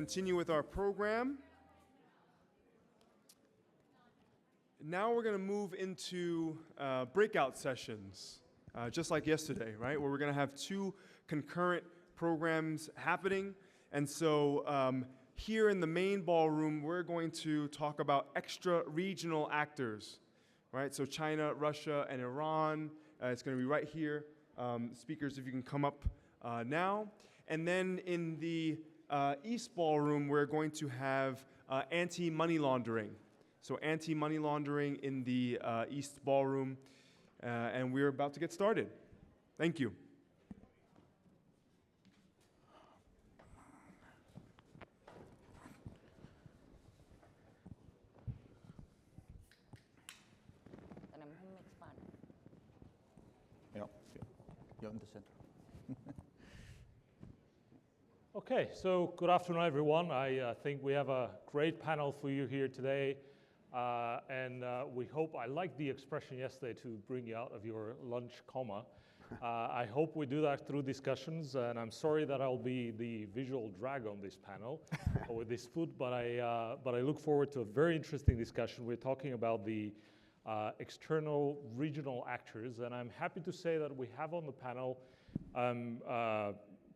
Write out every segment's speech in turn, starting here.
Continue with our program. Now we're going to move into breakout sessions, just like yesterday, right? Where we're going to have two concurrent programs happening. And so here in the main ballroom, we're going to talk about extra-regional actors, right? So China, Russia, and Iran. It's going to be right here. Speakers, if you can come up now. And then in the East Ballroom, we're going to have anti-money laundering. So anti-money laundering in the East Ballroom. And we're about to get started. Thank you. Yeah, you're in the center. Okay, so good afternoon, everyone. I think we have a great panel for you here today. And we hope, I liked the expression yesterday to bring you out of your lunch coma. I hope we do that through discussions, and I'm sorry that I'll be the visual drag on this panel or with this food, but I look forward to a very interesting discussion. We're talking about the external regional actors, and I'm happy to say that we have on the panel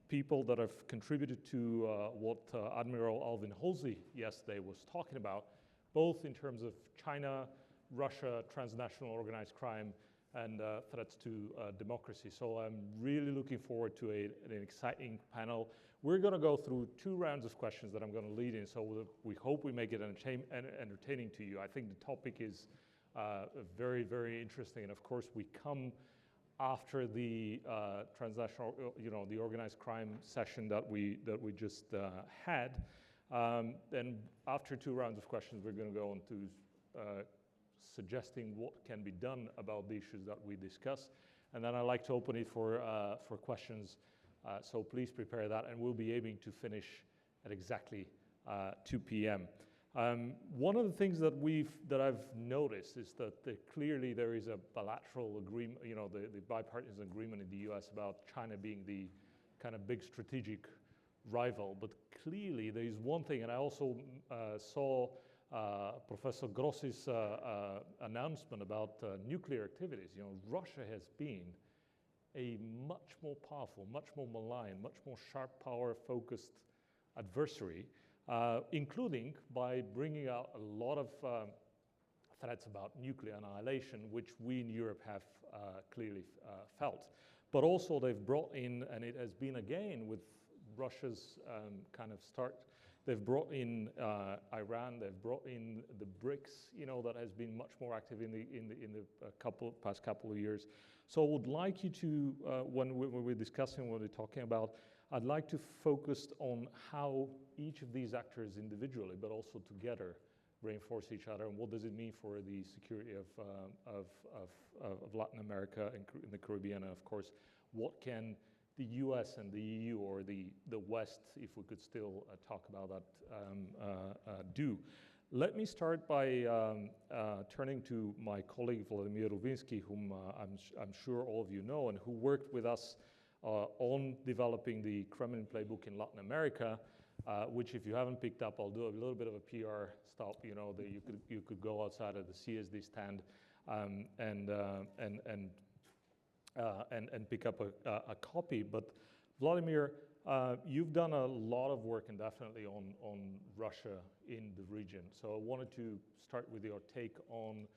people that have contributed to what Admiral Alvin Halsey yesterday was talking about, both in terms of China, Russia, transnational organized crime, and threats to democracy. So I'm really looking forward to an exciting panel. We're going to go through 2 rounds of questions that I'm going to lead in, so we hope we make it entertaining to you. I think the topic is very, very interesting, and of course we come after the transnational, the organized crime session that we just had. Then after 2 rounds of questions, we're going to go on to suggesting what can be done about the issues that we discuss. And then I'd like to open it for questions. So please prepare that, and we'll be aiming to finish at exactly 2 p.m. One of the things that I've noticed is that clearly there is a bilateral agreement, the bipartisan agreement in the U.S. about China being the kind of big strategic rival. But clearly there is one thing, and I also saw Professor Grossi's announcement about nuclear activities. Russia has been a much more powerful, much more malign, much more sharp power-focused adversary, including by bringing out a lot of threats about nuclear annihilation, which we in Europe have clearly felt. But also they've brought in, and it has been again with Russia's kind of start, they've brought in Iran, they've brought in the BRICS, that has been much more active in the past couple of years. So I would like you to, when we're discussing, when we're talking about, I'd like to focus on how each of these actors individually, but also together, reinforce each other, and what does it mean for the security of Latin America and in the Caribbean, and of course, what can the U.S. and the EU, or the West, if we could still talk about that, do. Let me start by turning to my colleague Vladimir Rubinsky, whom I'm sure all of you know, and who worked with us on developing the Kremlin playbook in Latin America, which, if you haven't picked up, I'll do a little bit of a PR stop. That you could go outside of the CSD stand and pick up a copy. But Vladimir, you've done a lot of work, and definitely on Russia in the region. So I wanted to start with your take on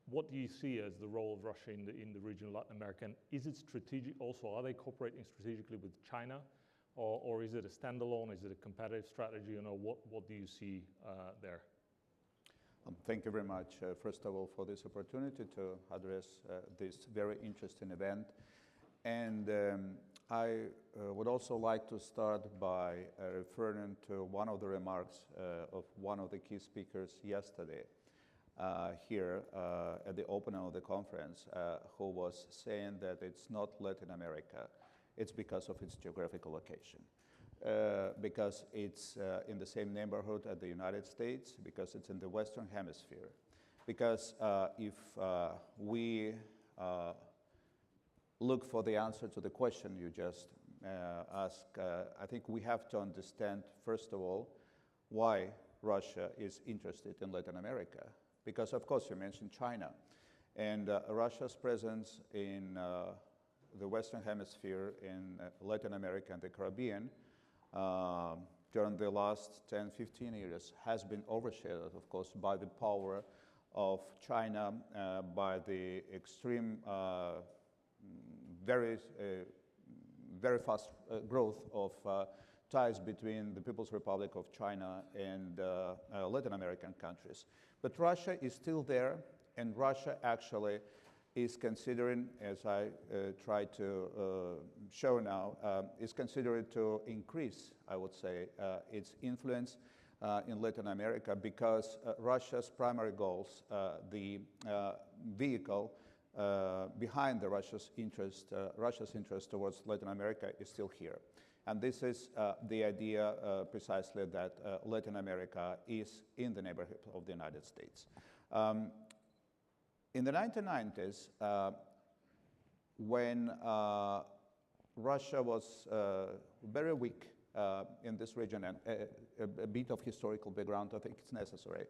what do you see as the role of Russia in the region of Latin America? And is it strategic also? Are they cooperating strategically with China? Or is it a standalone? Is it a competitive strategy? What do you see there? Thank you very much, first of all, for this opportunity to address this very interesting event. And I would also like to start by referring to one of the remarks of one of the key speakers yesterday here at the opening of the conference, who was saying that it's not Latin America, it's because of its geographical location. Because it's in the same neighborhood as the United States, because it's in the Western Hemisphere. Because if we look for the answer to the question you just I think we have to understand, first of all, why Russia is interested in Latin America. Because, of course, you mentioned China. And Russia's presence in the Western Hemisphere, in Latin America and the Caribbean, during the last 10, 15 years has been overshadowed, of course, by the power of China, by the extreme, very fast growth of ties between the People's Republic of China and Latin American countries. But Russia is still there, and Russia actually is considering, as I try to show now, is considering to increase, I would say, its influence in Latin America, because Russia's primary goals, the vehicle behind the Russia's interest towards Latin America is still here. And this is the idea precisely that Latin America is in the neighborhood of the United States. In the 1990s, when Russia was very weak in this region, and a bit of historical background I think it's necessary,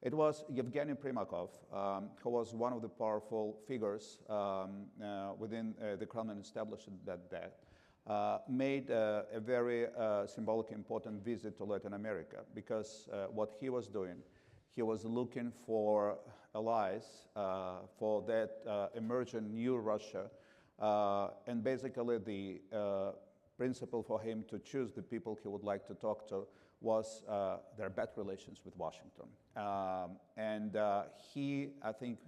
it was Yevgeny Primakov, who was one of the powerful figures within the Kremlin establishment that made a very symbolic, important visit to Latin America, because what he was doing, he was looking for allies for that emerging new Russia, and basically the principle for him to choose the people he would like to talk to was their bad relations with Washington. And he, I think,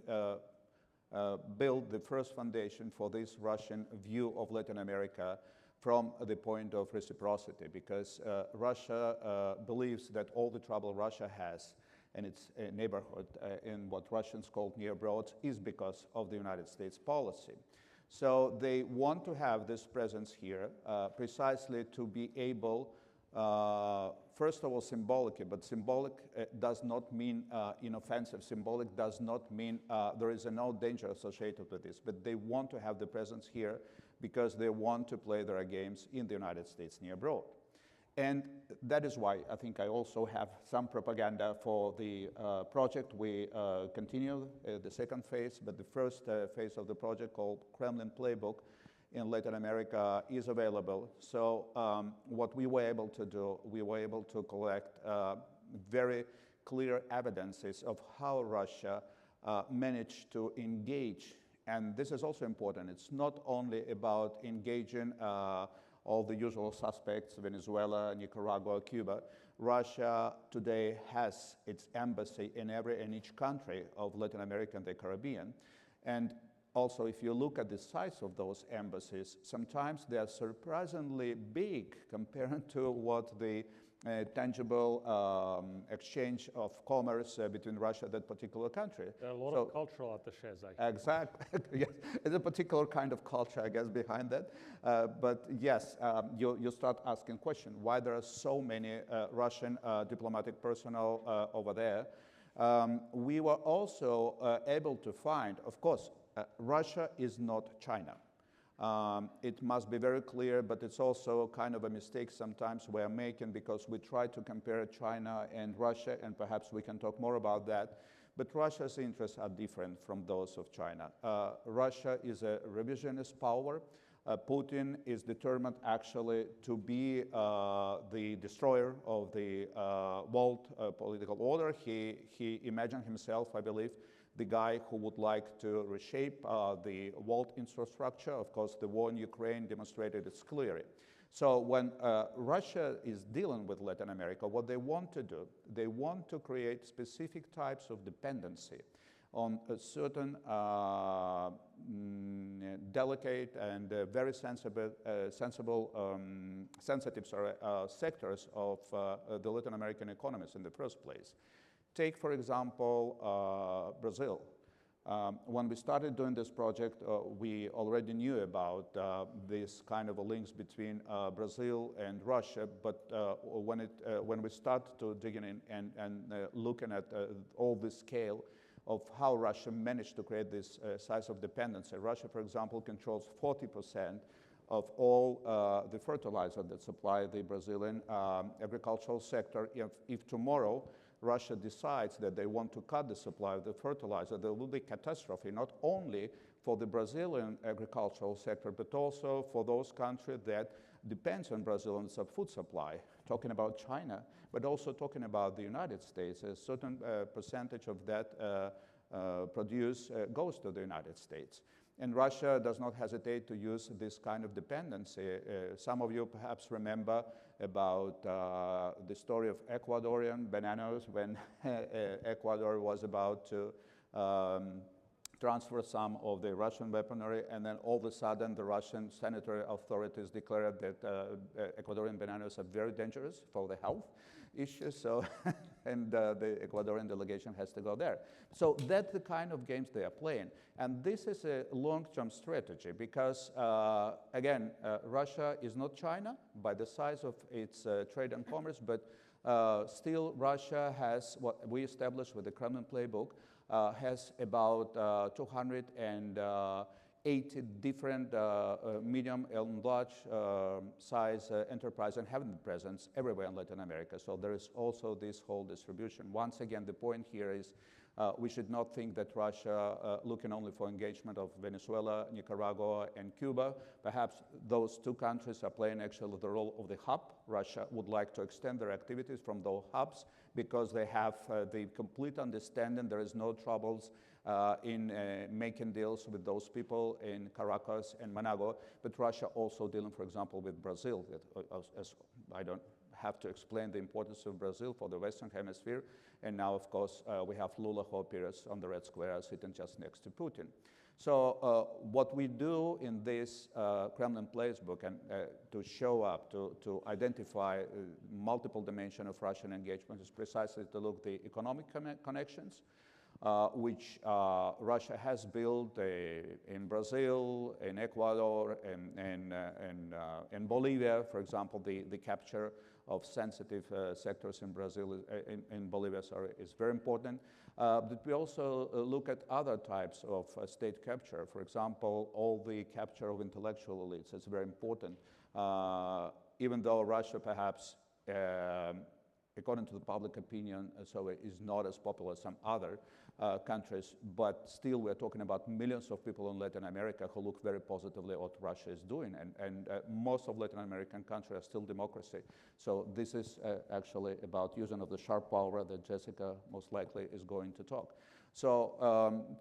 built the first foundation for this Russian view of Latin America from the point of reciprocity, because Russia believes that all the trouble Russia has in its neighborhood, in what Russians call near abroad, is because of the United States policy. So they want to have this presence here precisely to be able, first of all, symbolically, but symbolic does not mean inoffensive. Symbolic does not mean there is no danger associated with this, but they want to have the presence here because they want to play their games in the United States near abroad. And that is why I think I also have some propaganda for the project. We continue the second phase, but the first phase of the project, called Kremlin Playbook in Latin America, is available. So what we were able to do, we were able to collect very clear evidences of how Russia managed to engage. And this is also important. It's not only about engaging all the usual suspects, Venezuela, Nicaragua, Cuba. Russia today has its embassy in every and each country of Latin America and the Caribbean. And also, if you look at the size of those embassies, sometimes they are surprisingly big compared to what the tangible exchange of commerce between Russia and that particular country. There are a lot of cultural attaches, I think. Exactly. Yes. There's a particular kind of culture, I guess, behind that. But yes, you start asking questions, why there are so many Russian diplomatic personnel over there. We were also able to find, of course, Russia is not China. It must be very clear, but it's also kind of a mistake sometimes we're making, because we try to compare China and Russia, and perhaps we can talk more about that. But Russia's interests are different from those of China. Russia is a revisionist power. Putin is determined actually to be the destroyer of the world political order. He imagined himself, I believe, the guy who would like to reshape the world infrastructure. Of course, the war in Ukraine demonstrated it clearly. So when Russia is dealing with Latin America, what they want to do, they want to create specific types of dependency on a certain delicate and very sensitive sectors of the Latin American economies in the first place. Take, for example, Brazil. When we started doing this project, we already knew about this kind of links between Brazil and Russia, but when we start to digging in and looking at all the scale of how Russia managed to create this size of dependency. Russia, for example, controls 40% of all the fertilizer that supply the Brazilian agricultural sector. If tomorrow Russia decides that they want to cut the supply of the fertilizer, there will be catastrophe, not only for the Brazilian agricultural sector, but also for those countries that depends on Brazil's food supply, talking about China, but also talking about the United States. A certain percentage of that produce goes to the United States. And Russia does not hesitate to use this kind of dependency. Some of you perhaps remember about the story of Ecuadorian bananas when Ecuador was about to transfer some of the Russian weaponry, and then all of a sudden the Russian sanitary authorities declared that Ecuadorian bananas are very dangerous for the health issues, so and the Ecuadorian delegation has to go there. So that's the kind of games they are playing. And this is a long-term strategy because, again, Russia is not China by the size of its trade and commerce, but still Russia has what we established with the Kremlin playbook, has about 280 different medium and large size enterprise and having presence everywhere in Latin America. So there is also this whole distribution. Once again, the point here is we should not think that Russia looking only for engagement of Venezuela, Nicaragua, and Cuba. Perhaps those two countries are playing actually the role of the hub. Russia would like to extend their activities from those hubs because they have the complete understanding there is no troubles in making deals with those people in Caracas and Managua, but Russia also dealing, for example, with Brazil. As I don't have to explain the importance of Brazil for the Western Hemisphere, and now, of course, we have Lula Hopiras on the Red Square sitting just next to Putin. So what we do in this Kremlin playbook and to show up, to identify multiple dimensions of Russian engagement is precisely to look at the economic connections, which Russia has built in Brazil, in Ecuador, and in Bolivia, for example, the capture of sensitive sectors in Brazil, in Bolivia, sorry, is very important. But we also look at other types of state capture. For example, all the capture of intellectual elites is very important. Even though Russia perhaps, according to the public opinion, so it is not as popular as some other countries, but still we're talking about millions of people in Latin America who look very positively at what Russia is doing. And most of Latin American countries are still democracy. So this is actually about using of the sharp power that Jessica most likely is going to talk. So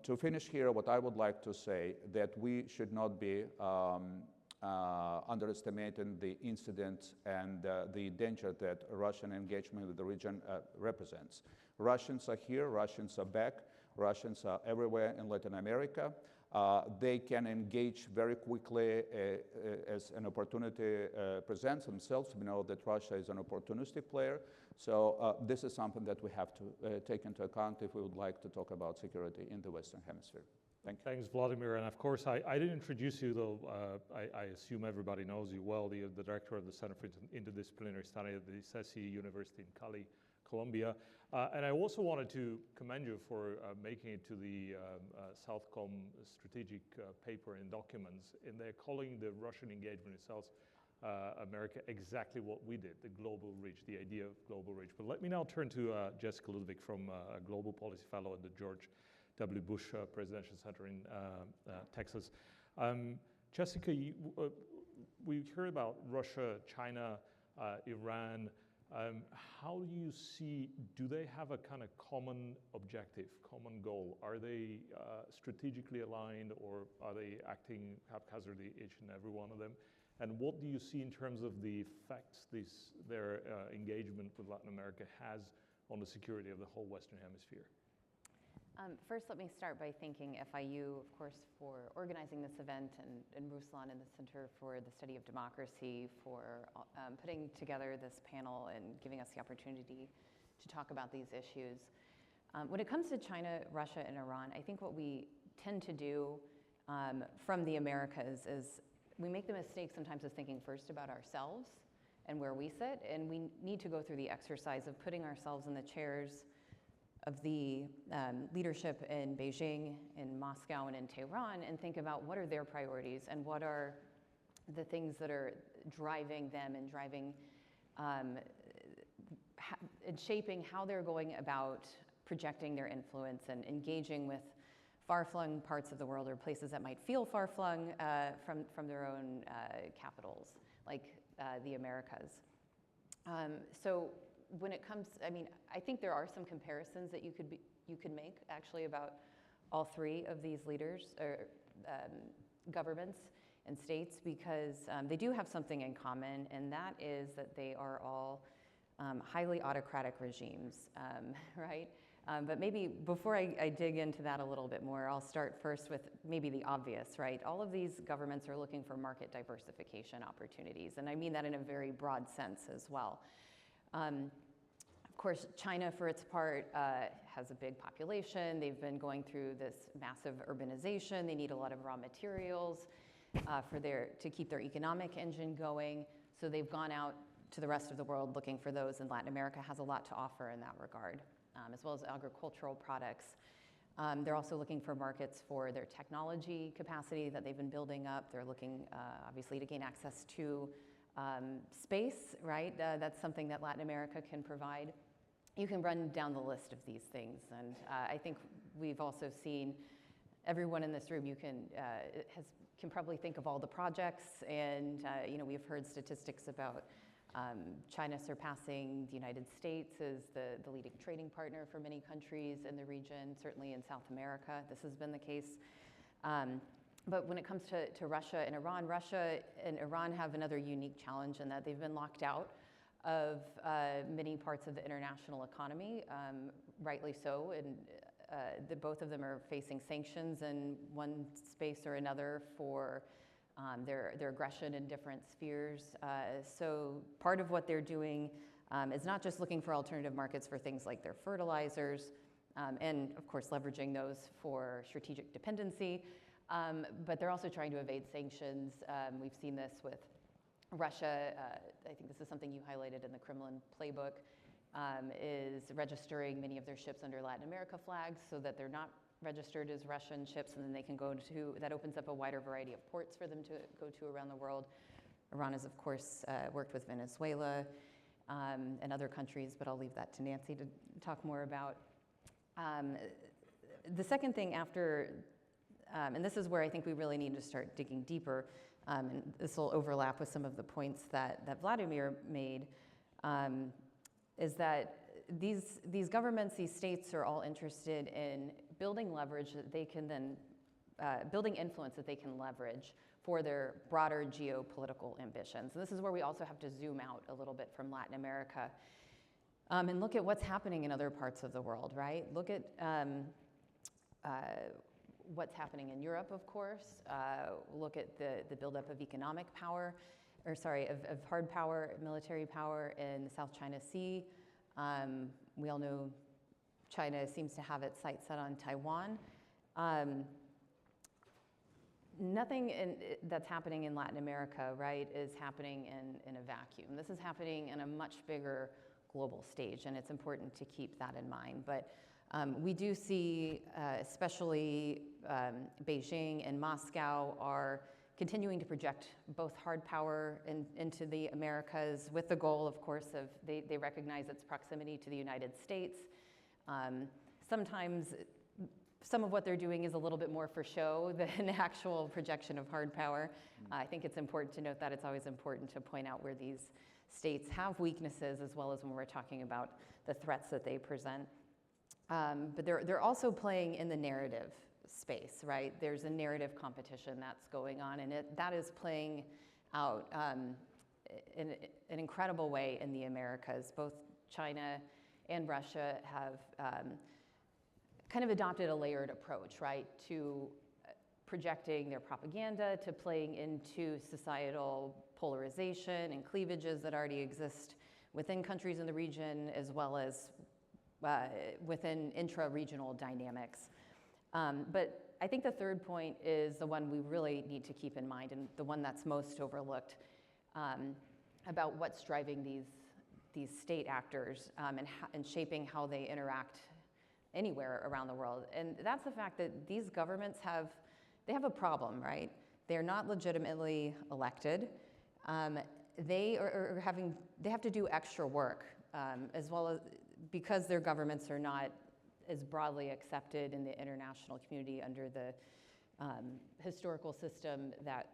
to finish here, what I would like to say that we should not be underestimating the incidents and the danger that Russian engagement with the region represents. Russians are here, Russians are back, Russians are everywhere in Latin America. They can engage very quickly as an opportunity presents themselves. We know that Russia is an opportunistic player. So this is something that we have to take into account if we would like to talk about security in the Western Hemisphere. Thank you. Thanks, Vladimir. And of course, I didn't introduce you, though I assume everybody knows you well, the director of the Center for Interdisciplinary Study at the HSC University in Cali, Colombia. And I also wanted to commend you for making it to the Southcom strategic paper and documents. And they're calling the Russian engagement in South America exactly what we did, the global reach, the idea of global reach. But let me now turn to Jessica Ludwig from a Global Policy Fellow at the George W. Bush Presidential Center in Texas. Jessica, we heard about Russia, China, Iran. How do you see, do they have a kind of common objective, common goal? Are they strategically aligned, or are they acting haphazardly, each and every one of them? And what do you see in terms of the effects their engagement with Latin America has on the security of the whole Western Hemisphere? First, let me start by thanking FIU, of course, for organizing this event, and Ruslan and the Center for the Study of Democracy for putting together this panel and giving us the opportunity to talk about these issues. When it comes to China, Russia, and Iran, I think what we tend to do from the Americas is we make the mistake sometimes of thinking first about ourselves and where we sit, and we need to go through the exercise of putting ourselves in the chairs of the leadership in Beijing, in Moscow, and in Tehran, and think about what are their priorities and what are the things that are driving them and driving and shaping how they're going about projecting their influence and engaging with far-flung parts of the world, or places that might feel far-flung from their own capitals, like the Americas. So when it comes, I mean, I think there are some comparisons that you could make actually about all three of these leaders or governments and states, because they do have something in common, and that is that they are all highly autocratic regimes, right? But maybe before I dig into that a little bit more, I'll start first with maybe the obvious, right? All of these governments are looking for market diversification opportunities, and I mean that in a very broad sense as well. Of course, China, for its part, has a big population. They've been going through this massive urbanization. They need a lot of raw materials to keep their economic engine going. So they've gone out to the rest of the world looking for those, and Latin America has a lot to offer in that regard, as well as agricultural products. They're also looking for markets for their technology capacity that they've been building up. They're looking, obviously, to gain access to space, right? That's something that Latin America can provide. You can run down the list of these things, and I think we've also seen, everyone in this room, can probably think of all the projects, and we've heard statistics about China surpassing the United States as the leading trading partner for many countries in the region, certainly in South America. This has been the case. But when it comes to Russia and Iran have another unique challenge in that they've been locked out of many parts of the international economy, rightly so, and both of them are facing sanctions in one space or another for their aggression in different spheres. So part of what they're doing is not just looking for alternative markets for things like their fertilizers, and of course leveraging those for strategic dependency, but they're also trying to evade sanctions. We've seen this with Russia. I think this is something you highlighted in the Kremlin playbook, is registering many of their ships under Latin America flags so that they're not registered as Russian ships, and then they can that opens up a wider variety of ports for them to go to around the world. Iran has, of course, worked with Venezuela and other countries, but I'll leave that to Nancy to talk more about. The second thing after, and this is where I think we really need to start digging deeper, and this will overlap with some of the points that Vladimir made, is that these governments, these states are all interested in building leverage that they can then, building influence that they can leverage for their broader geopolitical ambitions. And this is where we also have to zoom out a little bit from Latin America and look at what's happening in other parts of the world, right? Look at what's happening in Europe, of course. Look at the buildup of economic power, of hard power, military power in the South China Sea. We all know China seems to have its sights set on Taiwan. Nothing that's happening in Latin America, right, is happening in a vacuum. This is happening in a much bigger global stage, and it's important to keep that in mind. But we do see, especially Beijing and Moscow, are continuing to project both hard power into the Americas with the goal, of course, of they recognize its proximity to the United States. Sometimes some of what they're doing is a little bit more for show than actual projection of hard power. I think it's important to note that. It's always important to point out where these states have weaknesses, as well as when we're talking about the threats that they present. But they're also playing in the narrative space, right? There's a narrative competition that's going on, and that is playing out in an incredible way in the Americas. Both China and Russia have kind of adopted a layered approach, right, to projecting their propaganda, to playing into societal polarization and cleavages that already exist within countries in the region, as well as within intra-regional dynamics. But I think the third point is the one we really need to keep in mind, and the one that's most overlooked, about what's driving these state actors and shaping how they interact anywhere around the world. And that's the fact that these governments have a problem, right? They're not legitimately elected. They have to do extra work, as well as because their governments are not as broadly accepted in the international community under the historical system that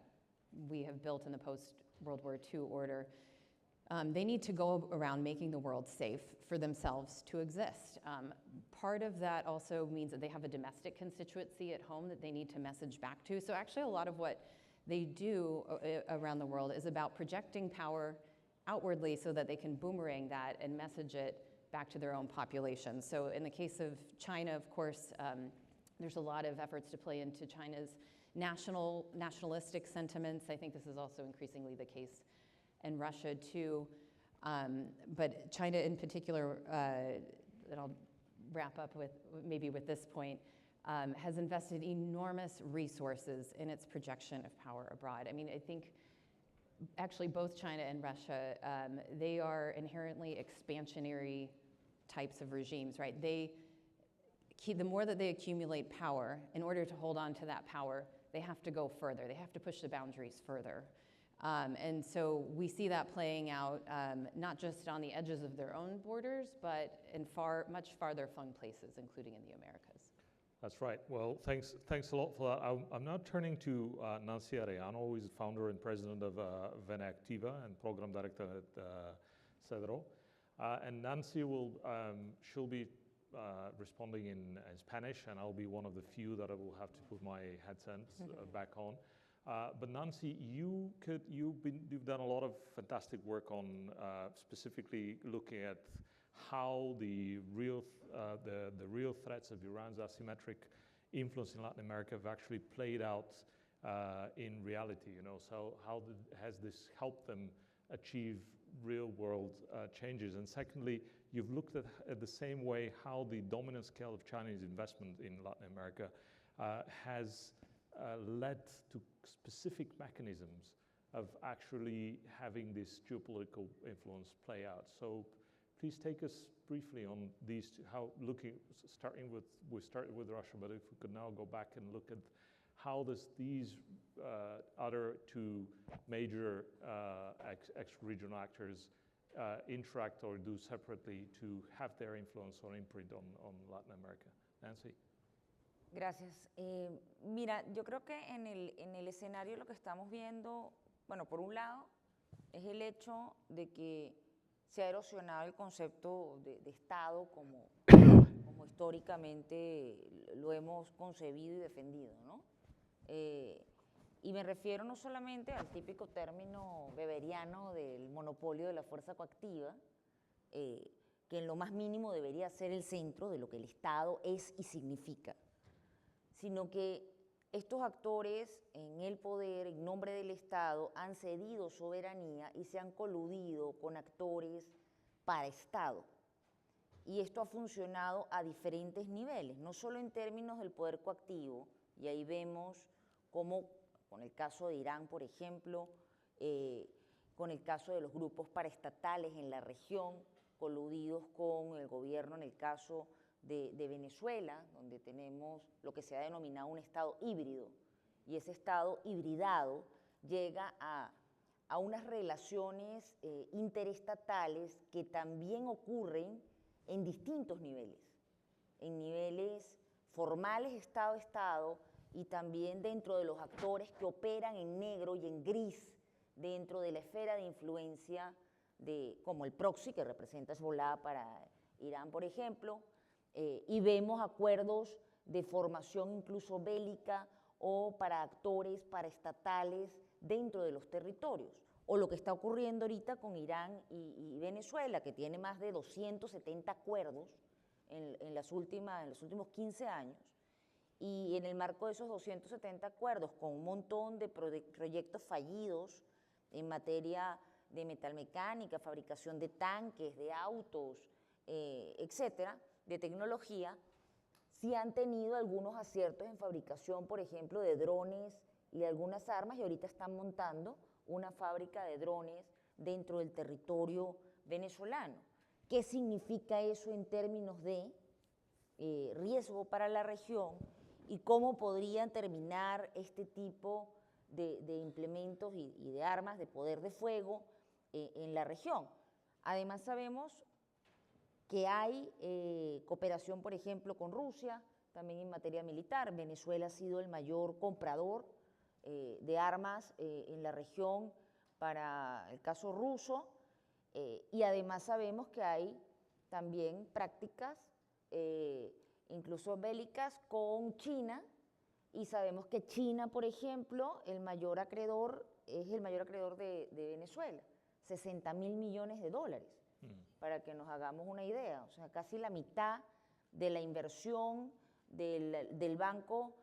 we have built in the post-World War II order. They need to go around making the world safe for themselves to exist. Part of that also means that they have a domestic constituency at home that they need to message back to. So actually a lot of what they do around the world is about projecting power outwardly so that they can boomerang that and message it back to their own population. So in the case of China, of course, there's a lot of efforts to play into China's nationalistic sentiments. I think this is also increasingly the case in Russia too. But China in particular, and I'll wrap up with maybe with this point, has invested enormous resources in its projection of power abroad. I mean, I think actually both China and Russia, they are inherently expansionary types of regimes, right? The more that they accumulate power, in order to hold on to that power, they have to go further. They have to push the boundaries further. And so we see that playing out not just on the edges of their own borders, but in much farther flung places, including in the Americas. That's right. Well, thanks a lot for that. I'm now turning to Nancy Arellano, who is founder and president of Venactiva and program director at CEDRO. And Nancy she'll be responding in Spanish, and I'll be one of the few that I will have to put my headsets back on. But Nancy, you've done a lot of fantastic work on specifically looking at how the real threats of Iran's asymmetric influence in Latin America have actually played out in reality. So how has this helped them achieve real-world changes? And secondly, you've looked at the same way how the dominant scale of Chinese investment in Latin America has led to specific mechanisms of actually having this geopolitical influence play out. So please take us briefly on these two, we started with Russia, but if we could now go back and look at how does these other two major ex-regional actors interact or do separately to have their influence or imprint on Latin America. Nancy. Gracias. Mira, yo creo que en el escenario lo que estamos viendo, bueno, por un lado, es el hecho de que se ha erosionado el concepto de Estado como históricamente lo hemos concebido y defendido, ¿no? Y me refiero no solamente al típico término weberiano del monopolio de la fuerza coactiva, que en lo más mínimo debería ser el centro de lo que el Estado es y significa, sino que estos actores en el poder, en nombre del Estado, han cedido soberanía y se han coludido con actores para Estado. Y esto ha funcionado a diferentes niveles, no solo en términos del poder coactivo, y ahí vemos cómo, con el caso de Irán, por ejemplo, con el caso de los grupos paraestatales en la región, coludidos con el gobierno en el caso de Venezuela, donde tenemos lo que se ha denominado un Estado híbrido, y ese Estado hibridado llega a unas relaciones interestatales que también ocurren en distintos niveles, en niveles formales Estado-Estado y también dentro de los actores que operan en negro y en gris dentro de la esfera de influencia como el proxy que representa Hezbollah para Irán, por ejemplo, y vemos acuerdos de formación incluso bélica o para actores paraestatales dentro de los territorios. O lo que está ocurriendo ahorita con Irán y Venezuela, que tiene más de 270 acuerdos en los últimos 15 años, y en el marco de esos 270 acuerdos, con un montón de proyectos fallidos en materia de metalmecánica, fabricación de tanques, de autos, etcétera, de tecnología, sí han tenido algunos aciertos en fabricación, por ejemplo, de drones y de algunas armas, y ahorita están montando una fábrica de drones dentro del territorio venezolano. ¿Qué significa eso en términos de riesgo para la región y cómo podrían terminar este tipo de implementos y de armas, de poder de fuego en la región. Además sabemos que hay cooperación, por ejemplo, con Rusia, también en materia militar. Venezuela ha sido el mayor comprador de armas en la región para el caso ruso, y además sabemos que hay también prácticas incluso bélicas con China, y sabemos que China, por ejemplo, es el mayor acreedor de Venezuela, 60.000 millones de dólares, para que nos hagamos una idea. O sea, casi la mitad de la inversión del banco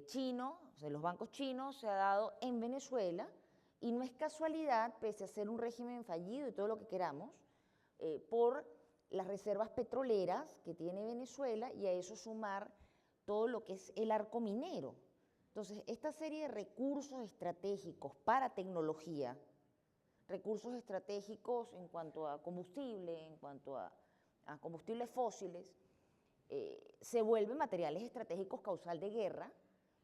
chino, o sea, los bancos chinos, se ha dado en Venezuela, y no es casualidad, pese a ser un régimen fallido y todo lo que queramos, por las reservas petroleras que tiene Venezuela, y a eso sumar todo lo que es el arco minero. Entonces, esta serie de recursos estratégicos para tecnología, recursos estratégicos en cuanto a combustible, en cuanto a combustibles fósiles, se vuelven materiales estratégicos causal de guerra,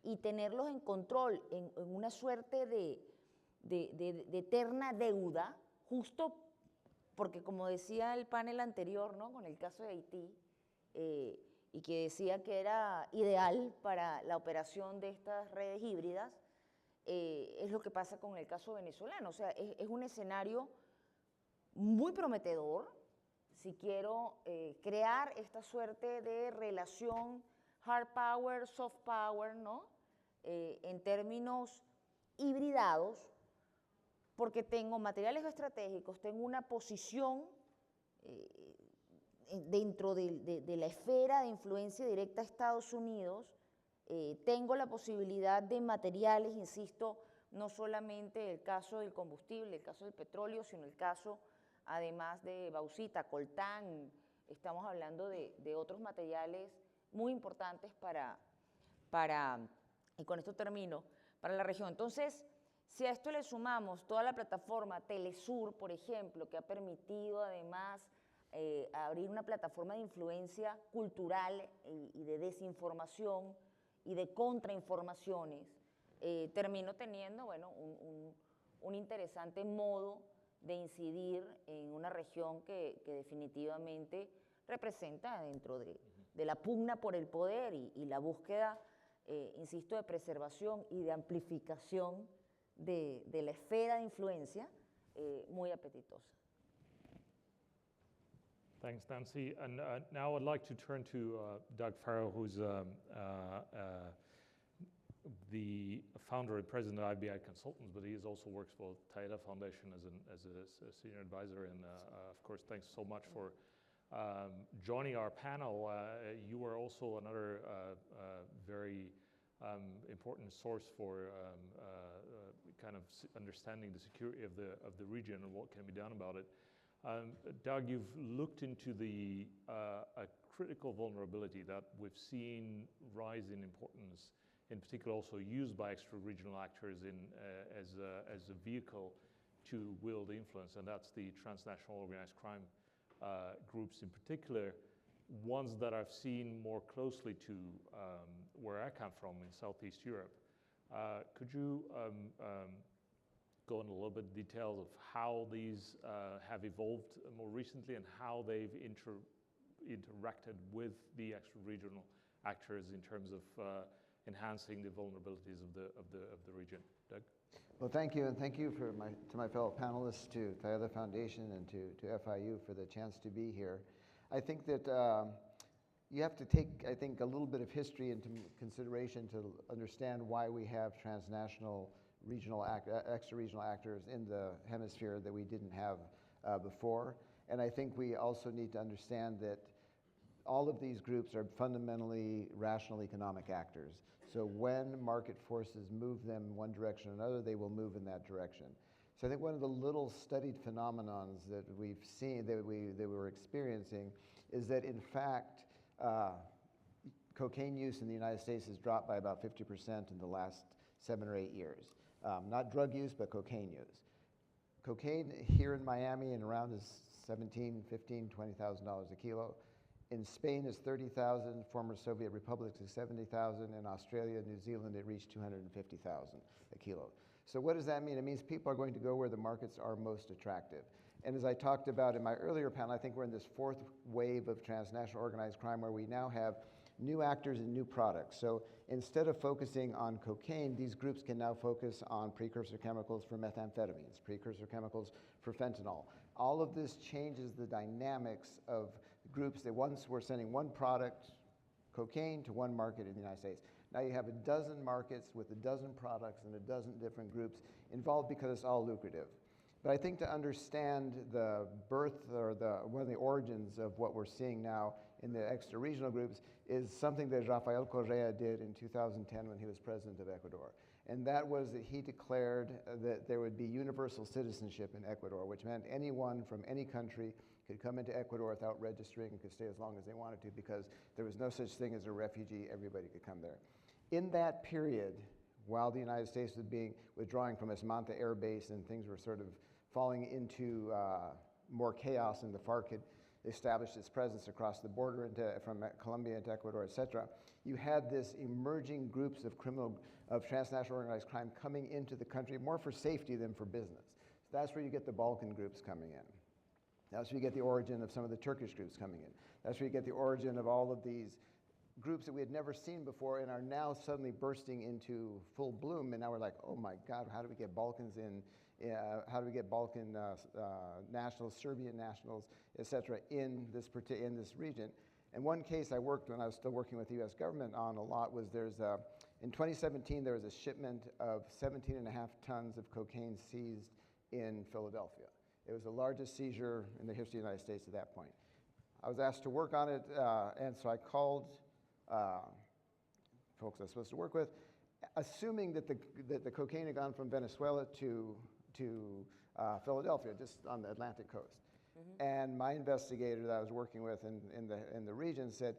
y tenerlos en control en una suerte de eterna deuda, justo porque, como decía el panel anterior, ¿no?, con el caso de Haití, y que decía que era ideal para la operación de estas redes híbridas, es lo que pasa con el caso venezolano. O sea, es un escenario muy prometedor si quiero crear esta suerte de relación hard power, soft power, ¿no?, en términos hibridados, porque tengo materiales estratégicos, tengo una posición dentro de la esfera de influencia directa a Estados Unidos, tengo la posibilidad de materiales, insisto, no solamente el caso del combustible, el caso del petróleo, sino el caso además de bauxita, coltán. Estamos hablando de otros materiales muy importantes y con esto termino, para la región. Entonces, si a esto le sumamos toda la plataforma Telesur, por ejemplo, que ha permitido además abrir una plataforma de influencia cultural y de desinformación y de contrainformaciones, termino teniendo, bueno, un interesante modo de incidir en una región que definitivamente representa, dentro de la pugna por el poder y la búsqueda, insisto, de preservación y de amplificación de la esfera de influencia, muy apetitosa. Thanks, Nancy. And now I'd like to turn to Doug Farrow, who's the founder and president of IBI Consultants, but he also works for Taeda Foundation as a senior advisor. And of course, thanks so much for joining our panel. You were also another very important source for kind of understanding the security of the region and what can be done about it. Doug, you've looked into a critical vulnerability that we've seen rise in importance, in particular also used by extra-regional actors as a vehicle to wield influence, and that's the transnational organized crime groups, in particular, ones that I've seen more closely to where I come from in Southeast Europe. Could you go into a little bit of details of how these have evolved more recently and how they've interacted with the extra-regional actors in terms of enhancing the vulnerabilities of the region? Doug? Well, thank you, and thank you to my fellow panelists, to Taeda Foundation, and to FIU for the chance to be here. I think that you have to take, I think, a little bit of history into consideration to understand why we have transnational extra-regional actors in the hemisphere that we didn't have before. And I think we also need to understand that all of these groups are fundamentally rational economic actors. So when market forces move them in one direction or another, they will move in that direction. So I think one of the little studied phenomenons that we've seen, that we're experiencing, is that in fact, cocaine use in the United States has dropped by about 50% in the last 7 or 8 years. Not drug use, but cocaine use. Cocaine here in Miami and around is $17,000, $15,000, $20,000 a kilo. In Spain, it's 30,000. Former Soviet republics is 70,000. In Australia and New Zealand, it reached 250,000 a kilo. So what does that mean? It means people are going to go where the markets are most attractive. And as I talked about in my earlier panel, I think we're in this fourth wave of transnational organized crime where we now have new actors and new products. So instead of focusing on cocaine, these groups can now focus on precursor chemicals for methamphetamines, precursor chemicals for fentanyl. All of this changes the dynamics of groups that once were sending one product, cocaine, to one market in the United States. Now you have a dozen markets with a dozen products and a dozen different groups involved because it's all lucrative. But I think to understand the birth or one of the origins of what we're seeing now in the extra-regional groups is something that Rafael Correa did in 2010 when he was president of Ecuador. And that was that he declared that there would be universal citizenship in Ecuador, which meant anyone from any country could come into Ecuador without registering and could stay as long as they wanted to because there was no such thing as a refugee, everybody could come there. In that period, while the United States was withdrawing from its Manta Air Base and things were sort of falling into more chaos and the FARC had established its presence across the border from Colombia into Ecuador, et cetera, you had this emerging groups of transnational organized crime coming into the country more for safety than for business. So that's where you get the Balkan groups coming in. That's where you get the origin of some of the Turkish groups coming in. That's where you get the origin of all of these groups that we had never seen before and are now suddenly bursting into full bloom. And now we're like, oh my God, how do we get Balkans in? How do we get Balkan nationals, Serbian nationals, et cetera, in this region? And one case I worked when I was still working with the U.S. government on a lot was in 2017, there was a shipment of 17.5 tons of cocaine seized in Philadelphia. It was the largest seizure in the history of the United States at that point. I was asked to work on it, and so I called folks I was supposed to work with, assuming that the cocaine had gone from Venezuela to Philadelphia, just on the Atlantic coast. Mm-hmm. And my investigator that I was working with in the region said,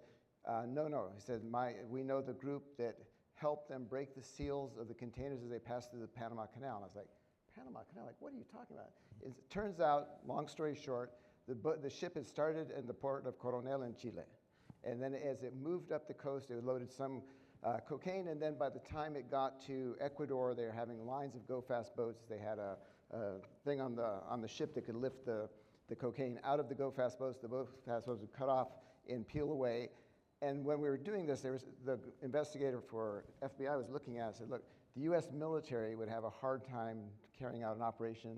no. He said, we know the group that helped them break the seals of the containers as they passed through the Panama Canal. And I was like, Panama Canal? Like, what are you talking about? It turns out, long story short, the ship had started in the port of Coronel in Chile. And then as it moved up the coast, it loaded some cocaine, and then by the time it got to Ecuador, they were having lines of go-fast boats. They had a thing on the ship that could lift the cocaine out of the go-fast boats. The go-fast boats would cut off and peel away. And when we were doing this, the investigator for FBI was looking at it and said, look, the U.S. military would have a hard time carrying out an operation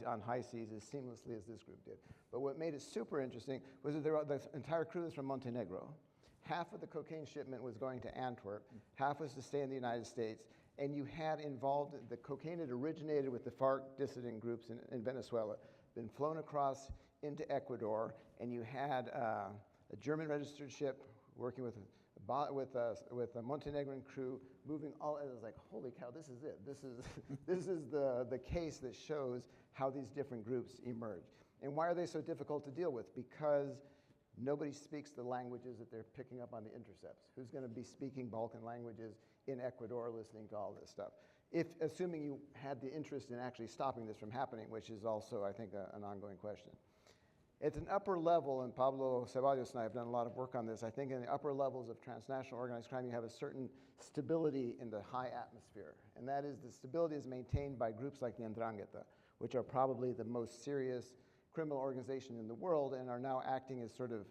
on high seas as seamlessly as this group did. But what made it super interesting was that the entire crew was from Montenegro. Half of the cocaine shipment was going to Antwerp, half was to stay in the United States, and you had involved, the cocaine had originated with the FARC dissident groups in Venezuela, been flown across into Ecuador, and you had a German registered ship working with a Montenegrin crew moving all, and it was like, holy cow, this is it. This is the case that shows how these different groups emerge. And why are they so difficult to deal with? Because nobody speaks the languages that they're picking up on the intercepts. Who's going to be speaking Balkan languages in Ecuador listening to all this stuff? Assuming you had the interest in actually stopping this from happening, which is also, I think, an ongoing question. At an upper level, and Pablo Ceballos and I have done a lot of work on this, I think in the upper levels of transnational organized crime, you have a certain stability in the high atmosphere. And that is, the stability is maintained by groups like the Ndrangheta, which are probably the most serious criminal organization in the world and are now acting as sort of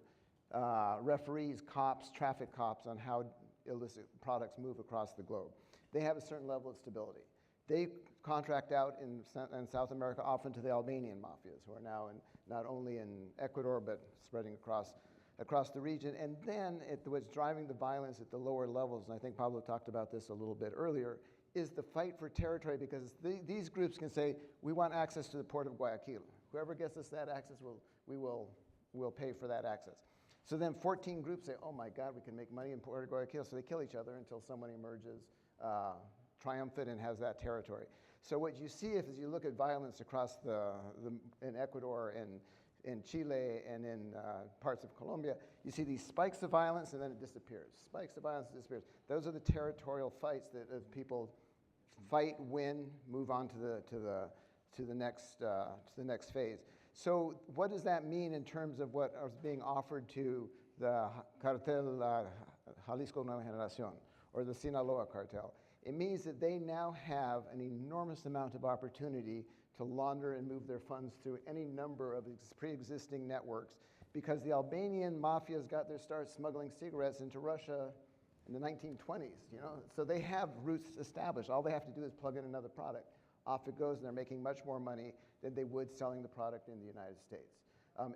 referees, cops, traffic cops on how illicit products move across the globe. They have a certain level of stability. They contract out in South America often to the Albanian mafias, who are now not only in Ecuador, but spreading across the region. And then what's driving the violence at the lower levels, and I think Pablo talked about this a little bit earlier, is the fight for territory, because these groups can say, we want access to the port of Guayaquil. Whoever gets us that access, we'll pay for that access. So then 14 groups say, oh my God, we can make money in Port of Guayaquil, so they kill each other until someone emerges triumphant and has that territory. So what you see if you look at violence across in Ecuador and in Chile and in parts of Colombia, you see these spikes of violence and then it disappears. Spikes of violence, disappears. Those are the territorial fights that people fight, win, move on to the next phase. So what does that mean in terms of what is being offered to the cartel Jalisco Nueva Generación or the Sinaloa cartel? It means that they now have an enormous amount of opportunity to launder and move their funds through any number of pre-existing networks, because the Albanian mafias got their start smuggling cigarettes into Russia in the 1920s, you know? So they have roots established. All they have to do is plug in another product. Off it goes, and they're making much more money than they would selling the product in the United States.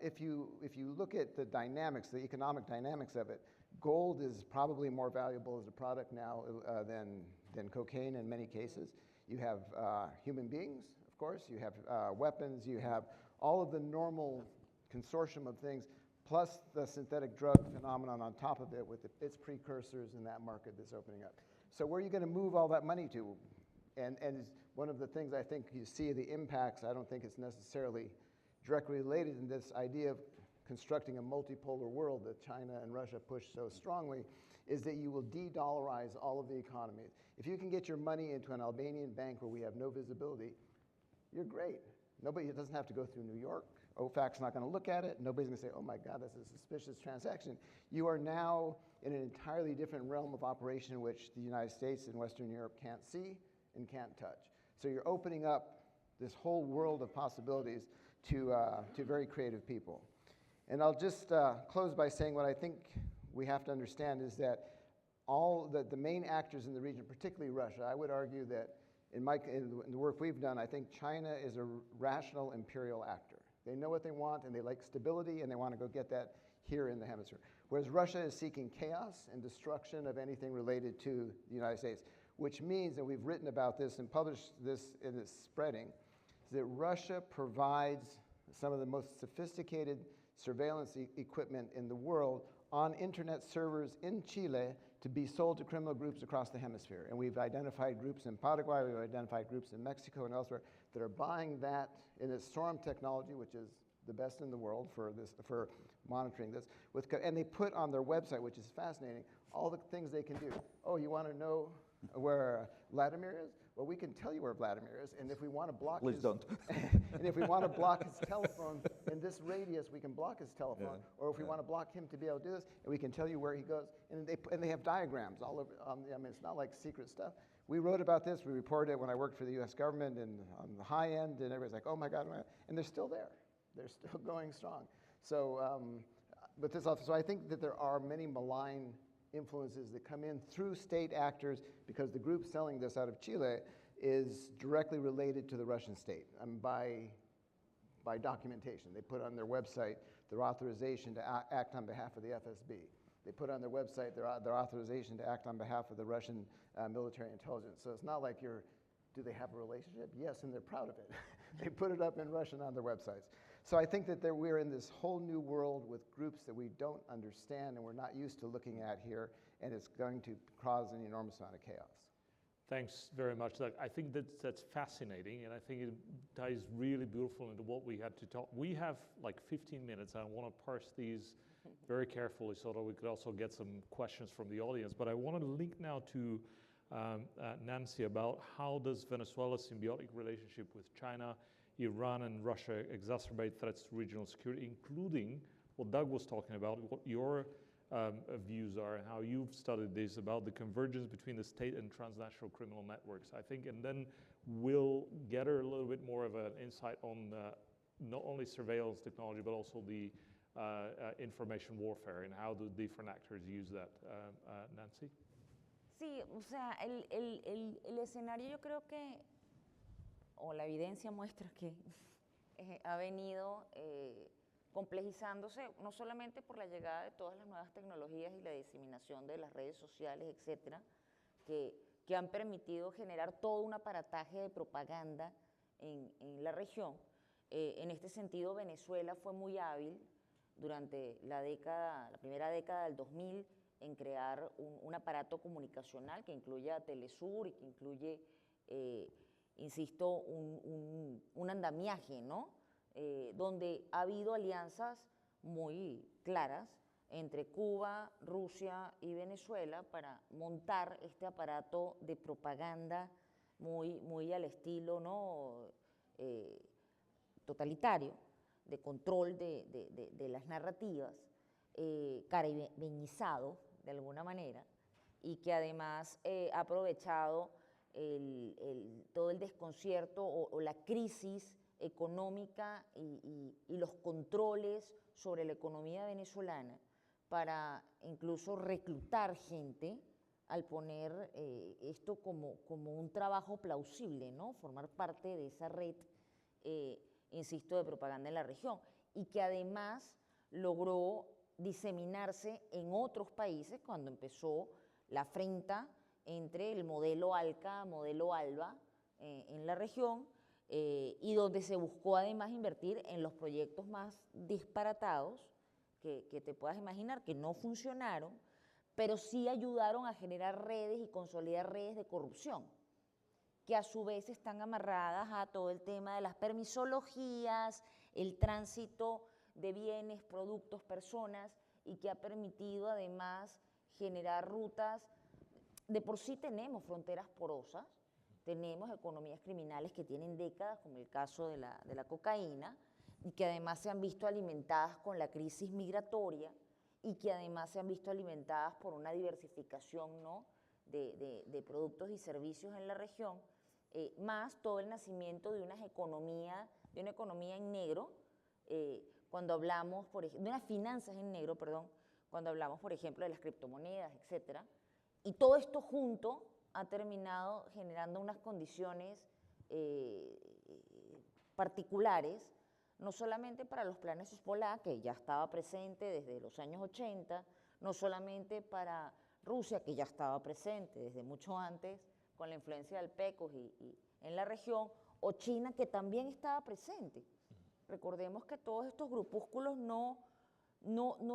If you look at the dynamics, the economic dynamics of it, gold is probably more valuable as a product now than cocaine in many cases. You have human beings, of course. You have weapons. You have all of the normal consortium of things, plus the synthetic drug phenomenon on top of it with its precursors in that market that's opening up. So where are you going to move all that money to? And one of the things I think you see the impacts, I don't think it's necessarily directly related in this idea of constructing a multipolar world that China and Russia push so strongly, is that you will de-dollarize all of the economies. If you can get your money into an Albanian bank where we have no visibility, you're great. Nobody, it doesn't have to go through New York. OFAC's not going to look at it. Nobody's going to say, oh my God, that's a suspicious transaction. You are now in an entirely different realm of operation which the United States and Western Europe can't see and can't touch. So you're opening up this whole world of possibilities to very creative people. And I'll just close by saying what I think we have to understand is that all the main actors in the region, particularly Russia, I would argue that in the work we've done, I think China is a rational imperial actor. They know what they want, and they like stability, and they want to go get that here in the hemisphere. Whereas Russia is seeking chaos and destruction of anything related to the United States, which means, and we've written about this and published this in its spreading, is that Russia provides some of the most sophisticated surveillance equipment in the world on internet servers in Chile to be sold to criminal groups across the hemisphere. And we've identified groups in Paraguay, we've identified groups in Mexico and elsewhere that are buying that in its SORM technology, which is the best in the world for monitoring this. And they put on their website, which is fascinating, all the things they can do. Oh, you want to know where Vladimir is? Well, we can tell you where Vladimir is, and if we want to block Please don't. and if we want to block his telephone in this radius, we can block his telephone. Yeah. Or if we want to block him to be able to do this, and we can tell you where he goes. And they have diagrams all over. I mean, it's not like secret stuff. We wrote about this. We reported it when I worked for the U.S. government, and on the high end, and everybody's like, "Oh my God!" And they're still there. They're still going strong. So, but this also. So I think that there are many malign influences that come in through state actors, because the group selling this out of Chile is directly related to the Russian state by documentation. They put on their website their authorization to act on behalf of the FSB. They put on their website their authorization to act on behalf of the Russian military intelligence. So it's not like do they have a relationship? Yes, and they're proud of it. They put it up in Russian on their websites. So I think that we're in this whole new world with groups that we don't understand and we're not used to looking at here, and it's going to cause an enormous amount of chaos. Thanks very much, Doug. I think that's fascinating, and I think it ties really beautiful into what we had to talk. We have like 15 minutes. I want to parse these very carefully so that we could also get some questions from the audience. But I want to link now to Nancy about how does Venezuela's symbiotic relationship with China, Iran, and Russia exacerbate threats to regional security, including what Doug was talking about, what your views are, and how you've studied this about the convergence between the state and transnational criminal networks, I think, and then we'll gather a little bit more of an insight on not only surveillance technology, but also the information warfare and how the different actors use that. Nancy? Sí, o sea, el escenario yo creo que, o la evidencia muestra que ha venido complejizándose no solamente por la llegada de todas las nuevas tecnologías y la diseminación de las redes sociales, etcétera, que han permitido generar todo un aparataje de propaganda en la región. En este sentido, Venezuela fue muy hábil durante la primera década del 2000 en crear un aparato comunicacional que incluye a Telesur y que incluye, insisto, un andamiaje, ¿no? Donde ha habido alianzas muy claras entre Cuba, Rusia y Venezuela para montar este aparato de propaganda muy al estilo, ¿no? Totalitario, de control de las narrativas, caribeñizado de alguna manera, y que además ha aprovechado todo el desconcierto o la crisis económica y los controles sobre la economía venezolana para incluso reclutar gente al poner esto como un trabajo plausible, ¿no? Formar parte de esa red, insisto, de propaganda en la región, y que además logró diseminarse en otros países cuando empezó la afrenta entre el modelo ALCA, modelo ALBA en la región, y donde se buscó además invertir en los proyectos más disparatados que te puedas imaginar, que no funcionaron, pero sí ayudaron a generar redes y consolidar redes de corrupción, que a su vez están amarradas a todo el tema de las permisologías, el tránsito de bienes, productos, personas, y que ha permitido además generar rutas. De por sí tenemos fronteras porosas, tenemos economías criminales que tienen décadas, como el caso de la cocaína, y que además se han visto alimentadas con la crisis migratoria, y que además se han visto alimentadas por una diversificación, ¿no?, de productos y servicios en la región, más todo el nacimiento de una economía en negro, cuando hablamos, de unas finanzas en negro, perdón, cuando hablamos, por ejemplo, de las criptomonedas, etcétera. Y todo esto junto ha terminado generando unas condiciones particulares, no solamente para los planes Hezbollah, que ya estaba presente desde los años 80, no solamente para Rusia, que ya estaba presente desde mucho antes, con la influencia del PECOS y en la región, o China, que también estaba presente. Recordemos que todos estos grupúsculos no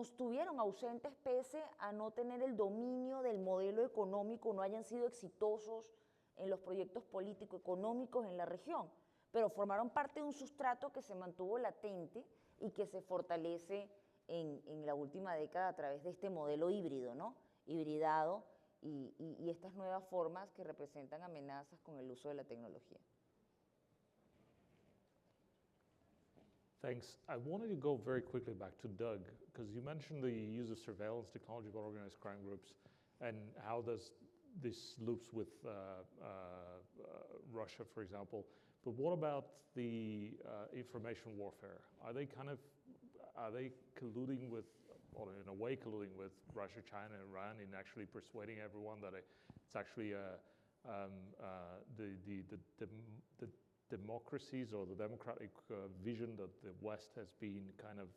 estuvieron ausentes pese a no tener el dominio del modelo económico, no hayan sido exitosos en los proyectos político-económicos en la región, pero formaron parte de un sustrato que se mantuvo latente y que se fortalece en la última década a través de este modelo híbrido, ¿no? Hibridado y estas nuevas formas que representan amenazas con el uso de la tecnología. Thanks. I wanted to go very quickly back to Doug, because you mentioned the use of surveillance technology by organized crime groups, and how does this loops with Russia, for example. But what about the information warfare? Are they colluding with, or in a way colluding with Russia, China, Iran in actually persuading everyone that it's actually the democracies or the democratic vision that the West has been kind of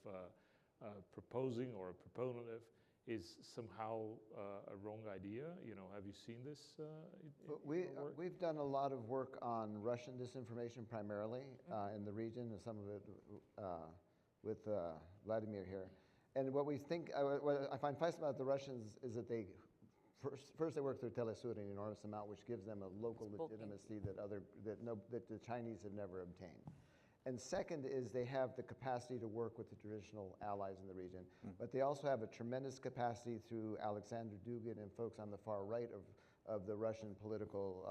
proposing or a proponent of is somehow a wrong idea? You know, have you seen this? We've done a lot of work on Russian disinformation primarily in the region, and some of it with Vladimir here. And what we think, what I find fascinating about the Russians is that they first they work through Telesur an enormous amount, which gives them a local legitimacy that the Chinese have never obtained. And second is they have the capacity to work with the traditional allies in the region, but they also have a tremendous capacity through Alexander Dugin and folks on the far right of the Russian political